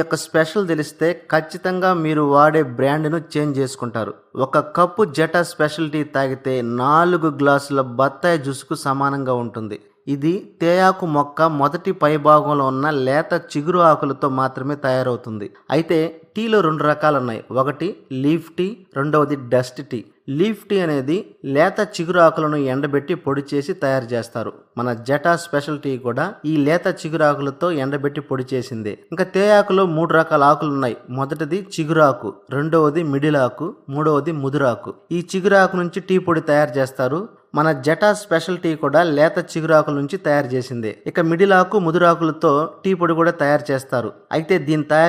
యొక్క స్పెషల్ తెలిస్తే ఖచ్చితంగా మీరు వాడే బ్రాండ్ను చేంజ్ చేసుకుంటారు. ఒక కప్పు జటా స్పెషల్ టీ తాగితే 4 గ్లాసుల బత్తాయి జ్యూస్కు సమానంగా ఉంటుంది. ఇది తేయాకు మొక్క మొదటి పైభాగంలో ఉన్న లేత చిగురు ఆకులతో మాత్రమే తయారవుతుంది. అయితే టీలో 2 రకాలున్నాయి. ఒకటి లీఫ్ టీ, రెండవది డస్ట్ టీ. లీఫ్ టీ అనేది లేత చిగురు ఆకులను ఎండబెట్టి పొడి చేసి తయారు చేస్తారు. మన జటా స్పెషల్ టీ కూడా ఈ లేత చిగురు ఆకులతో ఎండబెట్టి పొడి చేసిందే. ఇంకా తేయాకులో 3 రకాల ఆకులు ఉన్నాయి. మొదటిది చిగురాకు, రెండవది మిడిల్ ఆకు, మూడవది ముదురాకు. ఈ చిగురాకు నుంచి టీ పొడి తయారు చేస్తారు. మన జటా స్పెషల్ టీ కూడా లేత చిగురాకుల నుంచి తయారు చేసిందే. ఇక మిడిల్ ఆకు, ముదురాకులతో టీ పొడి కూడా తయారు చేస్తారు. అయితే దీని తయారు